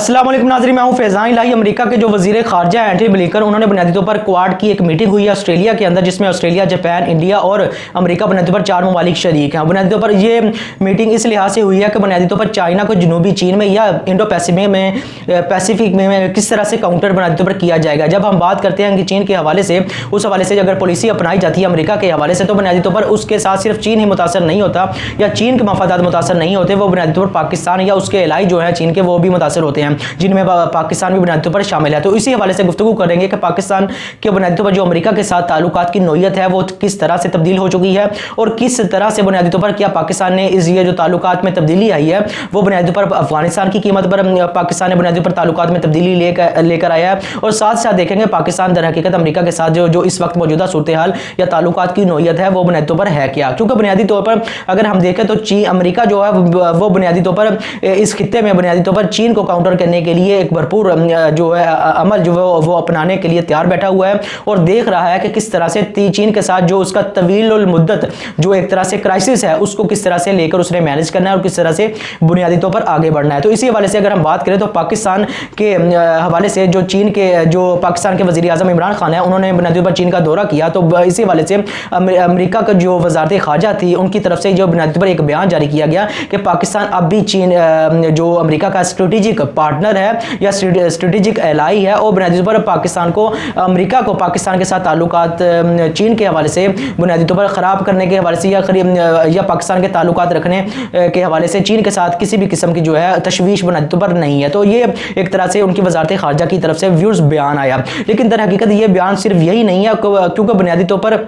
अस्सलाम वालेकुम नाज़रीन, मैं हूं फैज़ान इलाही। अमेरिका के जो वज़ीर ख़ारजा है एंटनी ब्लिंकन, उन्होंने बुनियादी तौर पर क्वाड की एक मीटिंग हुई है ऑस्ट्रेलिया के अंदर, जिसमें ऑस्ट्रेलिया, जापान, इंडिया और अमेरिका बुनियादी तौर पर 4 ममालिक शरीक हैं। बुनियादी तौर पर ये मीटिंग इस लिहाज से हुई है कि बुनियादी तौर पर चाइना को जनूबी चीन में या इंडो पैसिफिक में किस तरह से काउंटर बुनियादी तौर पर किया जाएगा। जब हम बात करते हैं कि चीन के हवाले से, उस हवाले से अगर पॉलिसी अपनाई जाती है अमेरिका के हवाले से, तो बुनियादी तौर पर उसके साथ सिर्फ चीन ही मुतासर नहीं होता या चीन के मफादात मुतासर नहीं होते, वो बुनियादी तौर पर पाकिस्तान या उसके एलाई जो है चीन के, वो भी मुतासर होते हैं, जिनमें पाकिस्तान भी बुनियादी तौर पर शामिल है। तो इसी हवाले से गुफ्तगू करेंगे कि पाकिस्तान के बुनियादी तौर पर जो अमेरिका के साथ ताल्लुकात की नोयत है वो किस तरह से तब्दील हो चुकी है और किस तरह से बुनियादी तौर पर क्या पाकिस्तान ने इस ये जो ताल्लुकात में तब्दीली आई है वो बुनियादी तौर पर अफगानिस्तान की कीमत पर पाकिस्तान ने बुनियादी तौर पर ताल्लुकात में तब्दीली लेकर आया है। और साथ साथ देखेंगे पाकिस्तान दर हकीकत अमेरिका के साथ जो इस वक्त मौजूदा सूरत हाल या ताल्लुकात की नोयत है वो बुनियादी तौर पर है क्या। क्योंकि बुनियादी तौर पर अगर हम देखें तो अमेरिका जो है वो बुनियादी तौर पर इस खित्ते में बुनियादी तौर पर चीन को काउंटर करने के लिए एक भरपूर जो है अमल जो है वो अपनाने के लिए तैयार बैठा हुआ है और देख रहा है कि किस तरह से चीन के साथ जो उसका तवील मुद्दत जो एक तरह से क्राइसिस है उसको किस तरह से लेकर उसने मैनेज करना है और किस तरह से बुनियादी तौर पर आगे बढ़ना है। तो इसी हवाले से अगर हम बात करें तो पाकिस्तान के हवाले से जो चीन के जो पाकिस्तान के वज़ीर आज़म इमरान खान है, उन्होंने बुनियादी तौर पर चीन का दौरा किया। तो इसी हवाले से अमेरिका का जो वज़ारत ख़ारजा थी उनकी तरफ से जो बुनियादी तौर पर एक बयान जारी किया गया कि पाकिस्तान अब भी चीन जो अमेरिका का स्ट्रेटेजिक पार्टनर है या स्ट्रेटेजिक एलाई है और बुनियादी तौर पर पाकिस्तान को अमेरिका को पाकिस्तान के साथ ताल्लुकात चीन के हवाले से बुनियादी तौर पर ख़राब करने के हवाले से या पाकिस्तान के ताल्लुकात रखने के हवाले से चीन के साथ किसी भी किस्म की जो है तशवीश बुनियादी तौर पर नहीं है। तो ये एक तरह से उनकी वज़ारत ख़ारजा की तरफ से व्यूज़ बयान आया, लेकिन दर हकीकत ये बयान सिर्फ यही नहीं है, क्योंकि बुनियादी तौर पर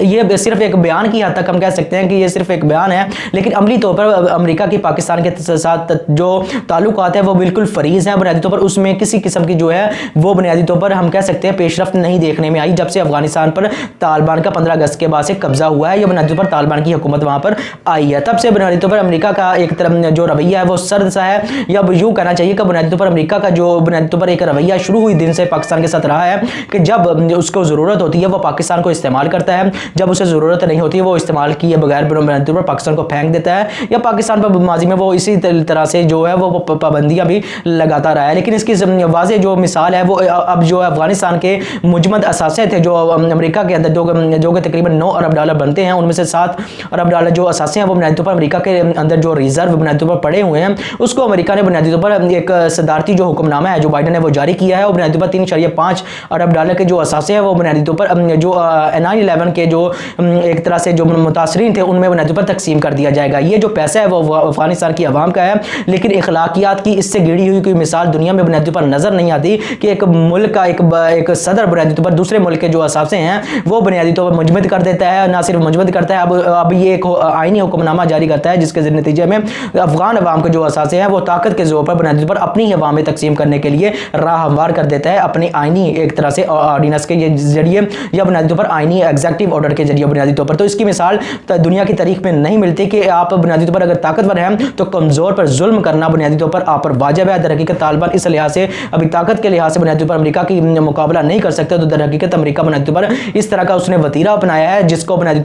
ये सिर्फ एक बयान की हद तक हम कह सकते हैं कि ये सिर्फ एक बयान है, लेकिन अमली तौर पर अमेरिका की पाकिस्तान के साथ जो ताल्लुकात है वो बिल्कुल फरीज हैं। बुनियादी तौर पर उसमें किसी किस्म की जो है वो बुनियादी तौर पर हम कह सकते हैं पेशरफ्त नहीं देखने में आई जब से अफगानिस्तान पर तालिबान का 15 अगस्त के बाद से कब्जा हुआ है या बुनियादी तौर पर तालिबान की हुकूमत वहाँ पर आई है। तब से बुनियादी तौर पर अमेरिका का एक तरफ जो रवैया है वो सर्द सा है, या यूँ कहना चाहिए कि बुनियादी तौर पर अमेरिका का जो बुनियादी तौर पर एक रवैया शुरू हुई दिन से पाकिस्तान के साथ रहा है कि जब उसको ज़रूरत होती है वो पाकिस्तान को इस्तेमाल करता है, जब उसे ज़रूरत नहीं होती है वो इस्तेमाल किए बगैर बुनियादी तौर पर पाकिस्तान को फेंक देता है, या पाकिस्तान पर माजी में वो इसी तरह से जो है वो पाबंदियाँ भी लगाता रहा है। लेकिन इसकी वाज़ेह जो मिसाल है वो अब जो अफगानिस्तान के मुजमद असासे थे जो अमेरिका के अंदर जो कि तकरीबन $9 अरब बनते हैं, उनमें से $7 अरब जो असासे हैं वो बुनियादी तौर पर अमेरिका के अंदर जो रिजर्व बुनियादी तौर पर पड़े हुए हैं उसको अमेरिका ने बुनियादी तौर पर एक सदारती जो हुक्मनामा है जो बाइडन ने वो जारी किया है और बुनियादी तौर पर $3.5 अरब के जो असासे हैं वो बुनियादी तौर पर जो 9/11 के जो एक तरह से जो मुतासरीन थे उनमें बुनियादी पर तकसीम कर दिया जाएगा। ये जो पैसा है वो अफगानिस्तान की आवाम का है, लेकिन इखलाकियात की इससे गिरी हुई कोई मिसाल दुनिया में बुनियादी पर नज़र नहीं आती कि एक मुल्क का एक सदर बुनियादी तौर पर दूसरे मुल्क के जो असासे हैं वो बुनियादी तौर पर मुजमद कर देता है। ना सिर्फ मुजमद करता है, अब ये एक आइनी हुक्मनामा जारी करता है जिसके नतीजे में अफगान अवाम के जो असासे हैं वो ताकत के जोर पर बुनियादी तौर पर अपनी अवाम में तकसीम करने के लिए राह हमवार कर देता है अपनी आइनी एक तरह से ऑर्डिनेंस के जरिए या बुनियादी तौर पर आइनी एग्जीक्यूटिव ऑर्डर के जरिए बुनियादी तौर पर। तो इसकी मिसाल दुनिया की तारीख में नहीं मिलती कि आप बुनियादी तौर पर अगर ताकतवर हैं तो कमज़ोर पर जुल्म करना बुनियादी तौर पर आप पर वाजिब है। दर हकीकत तालिबान इस लिहाज से अभी ताकत के लिहाज से बुनियादी तौर पर अमेरिका की मुकाबला नहीं कर सकते, तो दर हकीकत अमेरिका बुनियादी तौर पर इस तरह का उसने वतीरा अपनाया है जिसको बुनियादी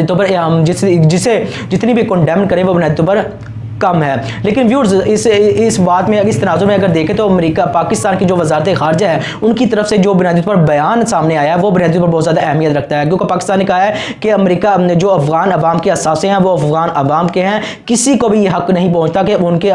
तौर पर हम जिसे जितनी भी कंडेम करें वो बुनियादी तौर पर कम है। लेकिन व्यूअर्स इस बात में इस तनाज़ुर में अगर देखें तो अमेरिका पाकिस्तान की जो वज़ारत ख़ारजा है उनकी तरफ से जो बुनियादी तौर पर बयान सामने आया है वो बुनियादी तौर पर बहुत ज़्यादा अहमियत रखता है, क्योंकि पाकिस्तान ने कहा है कि अमेरिका जो अफ़गान अवाम के असासे हैं वो अफ़गान अवाम के हैं, किसी को भी ये हक़ नहीं पहुँचता कि उनके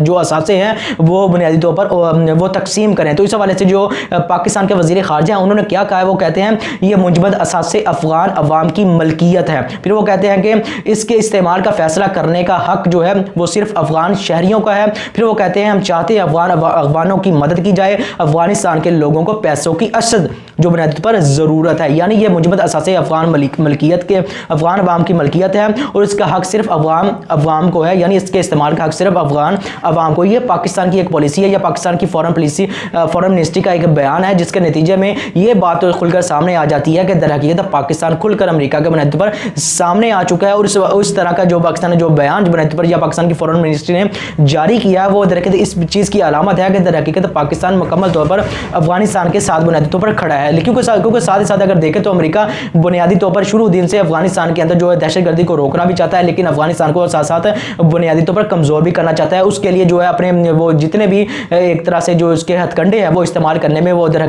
जो असासे हैं वो बुनियादी तौर पर वो तकसीम करें। तो इस हवाले से जो पाकिस्तान के वज़ीर ख़ारजा हैं उन्होंने क्या कहा है, वो कहते हैं ये मुजमद असासे अफ़गान अवाम की मलकियत है। फिर वो कहते हैं कि इसके इस्तेमाल का फ़ैसला करने का हक जो है वो सिर्फ अफगान शहरियों का है। फिर वो कहते हैं हम चाहते हैं अफगानों की मदद की जाए, अफगानिस्तान के लोगों को पैसों की अशद जो बुनियादी पर ज़रूरत है, यानी ये मुजमद असासे अफगान मलकियत के अफगान अवाम की मलकियत है और इसका हक सिर्फ अवाम को है, यानी इसके इस्तेमाल का हक सिर्फ अफगान अवाम को। ये पाकिस्तान की एक पॉलिसी है या पाकिस्तान की फॉरेन मिनिस्ट्री का एक बयान है जिसके नतीजे में ये बात तो खुलकर सामने आ जाती है कि दर हकीकत पाकिस्तान खुलकर अमेरिका के बुनियादी पर सामने आ चुका है और उस तरह का जो पाकिस्तान ने जो बयान बुनियादी पर या पाकिस्तान की फॉरेन मिनिस्ट्री ने जारी किया है, वो दरअसल इस चीज़ की अलामत है कि दरअसल पाकिस्तान मुकम्मल तौर पर अफगानिस्तान के साथ बुनियादी तौर पर खड़ा है। क्योंकि साथ ही साथ अगर देखें तो अमेरिका बुनियादी तौर पर शुरू दिन से अफगानिस्तान के अंदर जो है दहशतगर्दी को रोकना भी चाहता है, लेकिन अफगानिस्तान को साथ साथ बुनियादी तौर पर कमज़ोर भी करना चाहता है। उसके लिए जो है अपने वो जितने भी एक तरह से जो उसके हथकंडे हैं वो इस्तेमाल करने में वो दर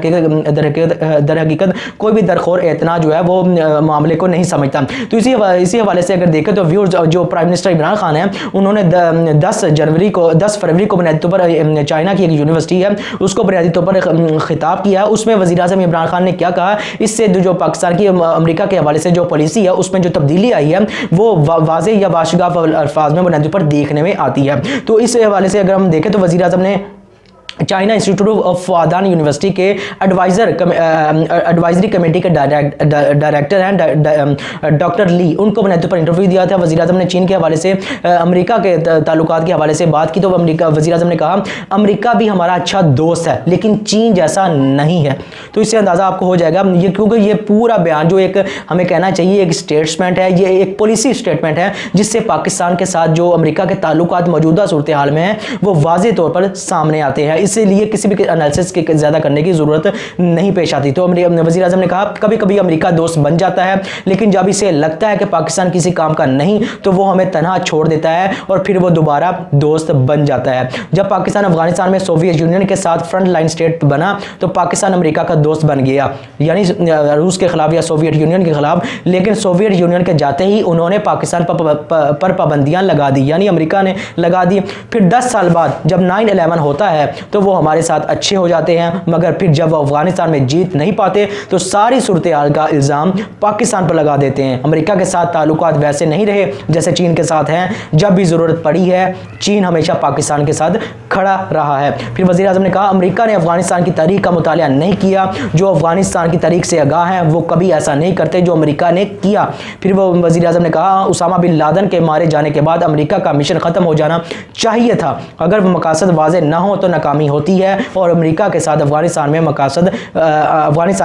हकीकत कोई भी दरखोर एतना जो है वो मामले को नहीं समझता। तो इसी हवाले से अगर देखें तो व्यूअर्स जो प्राइम मिनिस्टर इमरान खान है उन्होंने 10 फरवरी को बुनियादी तौर पर चाइना की एक यूनिवर्सिटी है उसको बुनियादी तौर पर खिताब किया है। उसमें वज़ीर आज़म इमरान खान ने क्या कहा, इससे जो पाकिस्तान की अमेरिका के हवाले से जो पॉलिसी है उसमें जो तब्दीली आई है वो वाज़ेह या बाशगाफ अल्फाज में बुनियादी पर देखने में आती है। तो इस हवाले से अगर हम देखें तो वज़ीर आज़म ने चाइना इंस्टीट्यूट ऑफ फुआदान यूनिवर्सिटी के एडवाइजरी कमेटी के डायरेक्टर हैं डॉक्टर ली, उनको बुनियादी पर इंटरव्यू दिया था। वज़ीर आज़म ने चीन के हवाले से अमेरिका के ताल्लुकात के हवाले से बात की तो वज़ीर आज़म ने कहा अमेरिका भी हमारा अच्छा दोस्त है लेकिन चीन जैसा नहीं है। तो इससे अंदाज़ा आपको हो जाएगा ये, क्योंकि ये पूरा बयान जो एक हमें कहना चाहिए एक स्टेटमेंट है, ये एक पॉलिसी स्टेटमेंट है जिससे पाकिस्तान के साथ जो अमेरिका के ताल्लुकात मौजूदा सूरत हाल में हैं वो वाज़ेह तौर पर सामने आते हैं। इसलिए किसी भी एनालिसिस के ज़्यादा करने की ज़रूरत नहीं पेश आती। तो वज़ीर आज़म ने कहा कभी कभी अमेरिका दोस्त बन जाता है लेकिन जब इसे लगता है कि पाकिस्तान किसी काम का नहीं तो वो हमें तनहा छोड़ देता है और फिर वो दोबारा दोस्त बन जाता है। जब पाकिस्तान अफगानिस्तान में सोवियत यूनियन के साथ फ्रंट लाइन स्टेट बना तो पाकिस्तान अमेरिका का दोस्त बन गया, यानी रूस के खिलाफ या सोवियत यूनियन के खिलाफ। लेकिन सोवियत यूनियन के जाते ही उन्होंने पाकिस्तान पर पाबंदियां लगा दी, यानी अमेरिका ने लगा दी। फिर 10 साल बाद जब 9/11 होता है तो वो हमारे साथ अच्छे हो जाते हैं, मगर फिर जब वो अफगानिस्तान में जीत नहीं पाते तो सारी सूरत हाल का इल्ज़ाम पाकिस्तान पर लगा देते हैं। अमेरिका के साथ ताल्लुकात वैसे नहीं रहे जैसे चीन के साथ हैं, जब भी ज़रूरत पड़ी है चीन हमेशा पाकिस्तान के साथ खड़ा रहा है। फिर वज़ीर आज़म ने कहा अमेरिका ने अफगानिस्तान की तारीख का मुतालिया नहीं किया, जो अफगानिस्तान की तारीख से आगाह हैं वो कभी ऐसा नहीं करते जो अमेरिका ने किया। फिर वो वज़ीर आज़म ने कहा उसामा बिन लादेन के मारे जाने के बाद अमेरिका का मिशन ख़त्म हो जाना चाहिए था, अगर वो मकासद वाज़ेह ना हो तो नाकामी होती है और अमेरिका के साथ अफगानिस्तान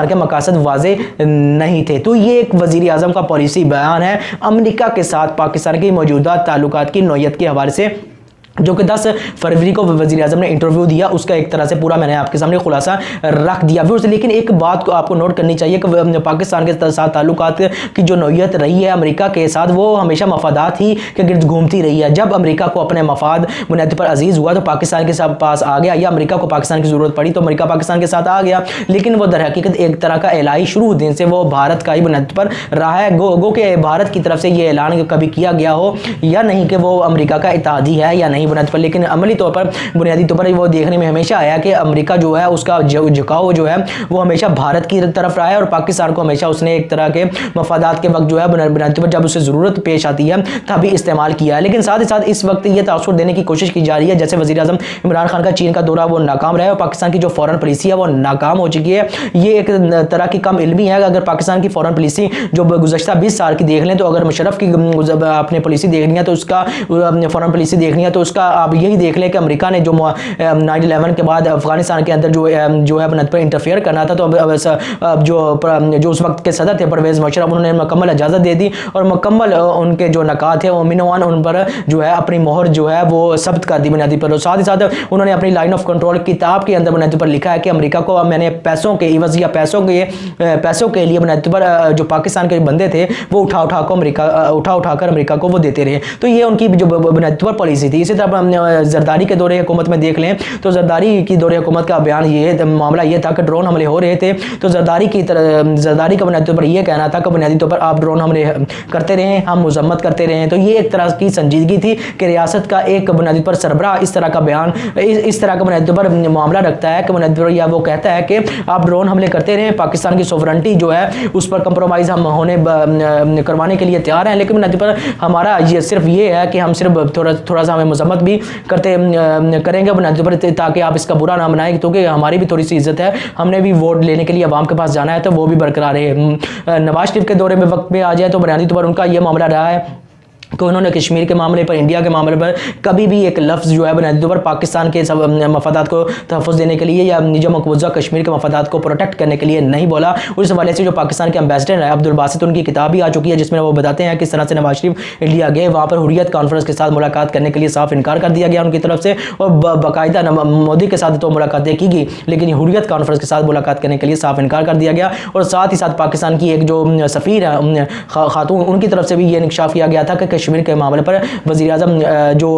के मकासद वाज़ेह नहीं थे। तो ये एक वज़ीर आज़म का पॉलिसी बयान है अमेरिका के साथ पाकिस्तान के मौजूदा ताल्लुकात की नौयत के हवाले से, जो कि 10 फरवरी को वज़ीर आज़म ने इंटरव्यू दिया, उसका एक तरह से पूरा मैंने आपके सामने खुलासा रख दिया। लेकिन एक बात को आपको नोट करनी चाहिए कि पाकिस्तान के साथ ताल्लुकात की जो नौयत रही है अमेरिका के साथ वो हमेशा मफादात ही के गिर्द घूमती रही है। जब अमेरिका को अपने मफाद बुनियादी पर अजीज़ हुआ तो पाकिस्तान के साथ पास आ गया, या अमेरिका को पाकिस्तान की ज़रूरत पड़ी तो अमेरिका पाकिस्तान के साथ आ गया। लेकिन वो दर हकीकत एक तरह का एलाई शुरू दिन से वो भारत का ही बुनियादी पर रहा है। गो के भारत की तरफ से ये ऐलान कभी किया गया हो या नहीं कि वो अमेरिका का इत्तेहादी है या नहीं बुनियादी पर, लेकिन अमली तौर पर बुनियादी तौर पर वो देखने में हमेशा आया कि अमेरिका जो है उसका झुकाव जो है वो हमेशा भारत की तरफ रहा है और पाकिस्तान को हमेशा उसने एक तरह के मफादात के वक्त जो है बुनियादी तौर पर जब उसे ज़रूरत पेश आती है तभी इस्तेमाल किया है। लेकिन साथ ही साथ इस वक्त ये तासुर देने की कोशिश की जा रही है जैसे वज़ीर आज़म इमरान खान का चीन का दौरा वो नाकाम रहा है और पाकिस्तान की जो फॉरेन पॉलिसी है वो नाकाम हो चुकी है। ये एक तरह की कम इल्मी है। अगर पाकिस्तान की फॉरेन पॉलिसी जो गुज़श्ता 20 साल की देख लें तो अगर मुशर्रफ की अपने पॉलिसी देखनी है तो उसका फॉरेन पॉलिसी देखनी है तो उसका आप यही देख लें कि अमेरिका ने जो 9/11 के बाद अफगानिस्तान के अंदर जो है बुनियाद पर इंटरफेयर करना था तो अब जो उस वक्त के सदर थे परवेज़ मुशर्रफ उन्होंने मुकम्मल इजाज़त दे दी और मुकम्मल उनके जो नकात थे मिनोवान उन पर जो है अपनी मोहर जो है वो सब्त कर दी बुनियादी पर। साथ ही साथ उन्होंने अपनी लाइन ऑफ कंट्रोल किताब के अंदर बुनियादी पर लिखा है कि अमेरिका को मैंने पैसों के इवज़ या पैसों के लिए बुनियादी पर जो पाकिस्तान के बंदे थे वो उठा कर अमेरिका को वो देते रहे। तो ये उनकी जो बुनियादी पर पॉलिसी थी। इसी तरह जरदारी के दौरे हुकूमत में देख लें तो जरदारी की दौरे हुकूमत का बयान ये मामला ये था कि ड्रोन हमले हो रहे थे तो जरदारी का बुनियादी तौर पर यह कहना था कि बुनियादी तौर पर आप ड्रोन हमले करते रहें, हम मजम्मत करते रहें। तो ये एक तरह की संजीदगी थी कि रियासत का एक बुनियादी पर सरबराह इस तरह का बयान इस तरह का बुनियादी तौर पर मामला रखता है कि बुनियादी तौर या वो कहता है कि आप ड्रोन हमले करते रहें, पाकिस्तान की सोवरेंटी जो है उस पर कंप्रोमाइज़ हम करवाने के लिए तैयार हैं, लेकिन बुनियादी पर हमारा ये सिर्फ ये है कि हम सिर्फ थोड़ा सा हमें मजम्मत भी करेंगे बुनियादी पर ताकि आप इसका बुरा ना बनाएं, क्योंकि हमारी भी थोड़ी सी इज्जत है, हमने भी वोट लेने के लिए अवाम के पास जाना है तो वो भी बरकरार है। नवाज शरीफ के दौरे में वक्त में आ जाए तो बुनियादी तौर पर उनका ये मामला रहा है کہ انہوں نے کشمیر کے معاملے پر، انڈیا کے معاملے پر کبھی بھی ایک لفظ جو ہے بنیادی طور پر پاکستان کے مفادات کو تحفظ دینے کے لیے یا جو مقبوضہ کشمیر کے مفادات کو پروٹیکٹ کرنے کے لیے نہیں بولا۔ اس حوالے سے جو پاکستان کے امبیسڈر ہیں عبدالباسط، ان کی کتاب بھی آ چکی ہے جس میں وہ بتاتے ہیں کہ اس طرح سے نواز شریف انڈیا گئے، وہاں پر حریت کانفرنس کے ساتھ ملاقات کرنے کے لیے صاف انکار کر دیا گیا ان کی طرف سے، اور باقاعدہ مودی کے ساتھ تو ملاقاتیں کی گئی لیکن حریت کانفرنس کے ساتھ ملاقات کرنے کے لیے صاف انکار کر دیا گیا۔ اور ساتھ ہی ساتھ پاکستان کی ایک جو سفیر ہے خاتون، ان کی طرف سے بھی یہ انکشاف کیا گیا تھا کہ کشمیر کے معاملے پر وزیر اعظم جو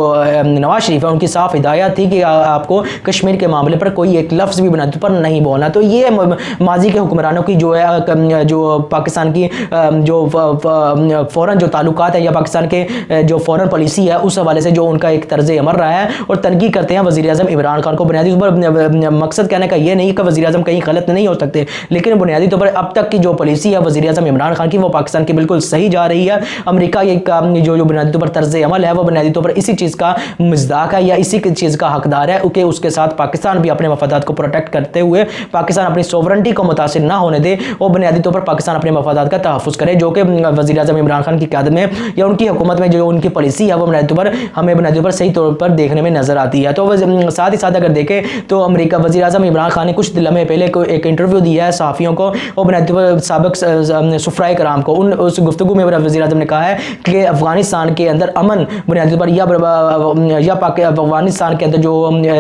نواز شریف ہے ان کی صاف ہدایت تھی کہ آپ کو کشمیر کے معاملے پر کوئی ایک لفظ بھی بنیادی پر نہیں بولنا۔ تو یہ ماضی کے حکمرانوں کی جو ہے جو پاکستان کی جو فورن جو تعلقات ہیں یا پاکستان کے جو فورن پالیسی ہے اس حوالے سے جو ان کا ایک طرز عمل رہا ہے، اور تنقید کرتے ہیں وزیر اعظم عمران خان کو۔ بنیادی طور پر مقصد کہنے کا یہ نہیں کہ وزیر اعظم کہیں غلط نہیں ہو سکتے، لیکن بنیادی طور پر اب تک کی جو پالیسی ہے وزیر اعظم عمران خان کی وہ پاکستان کی بالکل صحیح جا رہی ہے۔ امریکہ جو بنیادی طور پر طرز عمل ہے وہ بنیادی طور پر اسی چیز کا مصداق ہے یا اسی چیز کا حقدار ہے کہ اس کے ساتھ پاکستان بھی اپنے مفادات کو پروٹیکٹ کرتے ہوئے پاکستان اپنی سوورنٹی کو متاثر نہ ہونے دے، وہ بنیادی طور پر پاکستان اپنے مفادات کا تحفظ کرے، جو کہ وزیر اعظم عمران خان کی قیادت میں یا ان کی حکومت میں جو ان کی پالیسی ہے وہ بنیادی طور پر ہمیں بنیادی طور پر صحیح طور پر دیکھنے میں نظر آتی ہے۔ تو ساتھ ہی ساتھ اگر دیکھیں تو امریکہ وزیر اعظم عمران خان نے کچھ لمحے پہلے ایک انٹرویو دیا ہے صحافیوں کو، وہ بنیادی طور پر سابق سفرائے کرام کو، اس گفتگو میں وزیر اعظم نے کہا ہے کہ افغانستان کے اندر امن بنیادی طور پر یا افغانستان کے اندر جو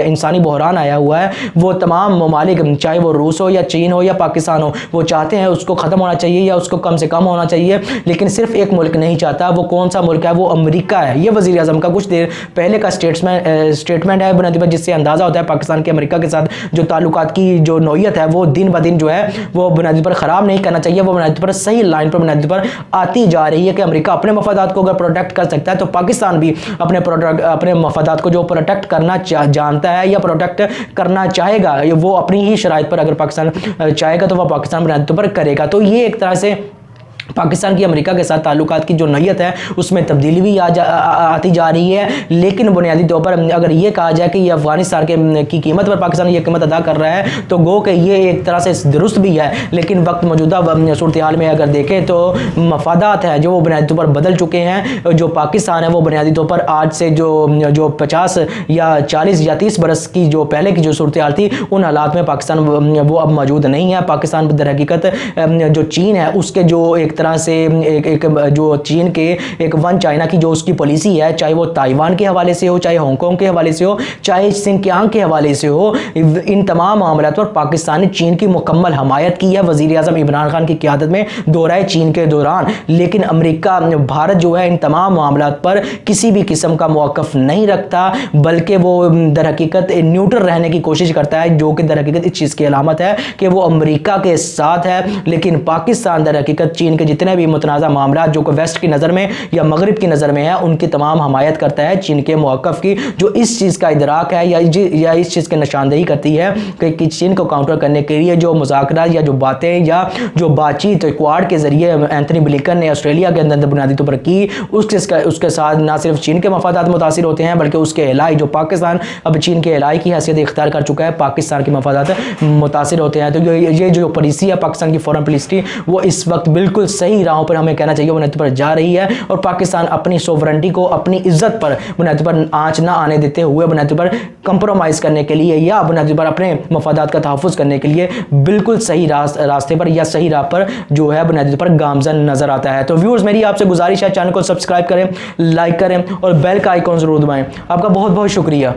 انسانی بحران آیا ہوا ہے وہ تمام ممالک چاہے وہ روس ہو یا چین ہو یا پاکستان ہو وہ چاہتے ہیں اس کو ختم ہونا چاہیے یا اس کو کم سے کم ہونا چاہیے، لیکن صرف ایک ملک نہیں چاہتا۔ وہ کون سا ملک ہے؟ وہ امریکہ ہے۔ یہ وزیر اعظم کا کچھ دیر پہلے کا اسٹیٹمنٹ ہے بنیادی طور پر، جس سے اندازہ ہوتا ہے پاکستان کے امریکہ کے ساتھ جو تعلقات کی جو نوعیت ہے وہ دن بدن جو ہے وہ بنیادی طور پر خراب نہیں کرنا چاہیے، وہ بنیادی طور پر صحیح لائن پر بنیادی طور پر آتی جا رہی ہے کہ امریکہ اپنے مفادات کو اگر پروٹیکٹ کر سکتا ہے تو پاکستان بھی اپنے مفادات کو جو پروٹیکٹ کرنا جانتا ہے یا پروٹیکٹ کرنا چاہے گا، وہ اپنی ہی شرائط پر اگر پاکستان چاہے گا تو وہ پاکستان بنیادی طور پر کرے گا۔ تو یہ ایک طرح سے پاکستان کی امریکہ کے ساتھ تعلقات کی جو نوعیت ہے اس میں تبدیلی بھی آتی جا رہی ہے، لیکن بنیادی طور پر اگر یہ کہا جائے کہ یہ افغانستان کی قیمت پر پاکستان یہ قیمت ادا کر رہا ہے تو گو کہ یہ ایک طرح سے درست بھی ہے، لیکن وقت موجودہ صورتحال میں اگر دیکھیں تو مفادات ہیں جو وہ بنیادی طور پر بدل چکے ہیں۔ جو پاکستان ہے وہ بنیادی طور پر آج سے جو 50 یا 40 یا 30 برس کی جو پہلے کی جو صورتحال تھی ان حالات میں پاکستان وہ اب موجود نہیں ہے۔ پاکستان در حقیقت جو چین ہے اس کے جو ایک طرح سے ایک جو چین کے ایک ون چائنا کی جو اس کی پالیسی ہے، چاہے وہ تائیوان کے حوالے سے ہو، چاہے ہانگ کانگ کے حوالے سے ہو، چاہے سنکیانگ کے حوالے سے ہو، ان تمام معاملات پر پاکستان نے چین کی مکمل حمایت کی ہے وزیر اعظم عمران خان کی قیادت میں دورہ چین کے دوران، لیکن امریکہ بھارت جو ہے ان تمام معاملات پر کسی بھی قسم کا موقف نہیں رکھتا، بلکہ وہ در حقیقت نیوٹرل رہنے کی کوشش کرتا ہے، جو کہ در حقیقت اس چیز کی علامت ہے کہ وہ امریکہ کے ساتھ ہے، لیکن پاکستان در حقیقت چین کے جتنے بھی متنازع معاملات جو کہ ویسٹ کی نظر میں یا مغرب کی نظر میں ہے ان کی تمام حمایت کرتا ہے چین کے موقف کی، جو اس چیز کا ادراک ہے یا اس چیز کی نشاندہی کرتی ہے کہ چین کو کاؤنٹر کرنے کے لیے جو مذاکرات یا جو باتیں یا جو بات چیت کوارڈ کے ذریعے اینتھنی بلنکن نے آسٹریلیا کے اندر بنیادی طور پر کی، اس کے ساتھ نہ صرف چین کے مفادات متاثر ہوتے ہیں بلکہ اس کے علاوہ جو پاکستان اب چین کے علاوہ کی حیثیت اختیار کر چکا ہے پاکستان کے مفادات متاثر ہوتے ہیں۔ تو یہ جو پالیسی ہے پاکستان کی فورن پالیسی وہ اس وقت بالکل صحیح راہوں پر ہمیں کہنا چاہیے بنیادی پر جا رہی ہے، اور پاکستان اپنی سوورنٹی کو اپنی عزت پر بنیادی پر آنچ نہ آنے دیتے ہوئے بنیادی پر کمپرومائز کرنے کے لیے یا بنیادی پر اپنے مفادات کا تحفظ کرنے کے لیے بالکل صحیح راستے پر یا صحیح راہ پر جو ہے بنیادی پر گامزن نظر آتا ہے۔ تو ویورز میری آپ سے گزارش ہے چینل کو سبسکرائب کریں، لائک کریں اور بیل کا آئیکن ضرور دبائیں۔ آپ کا بہت بہت شکریہ۔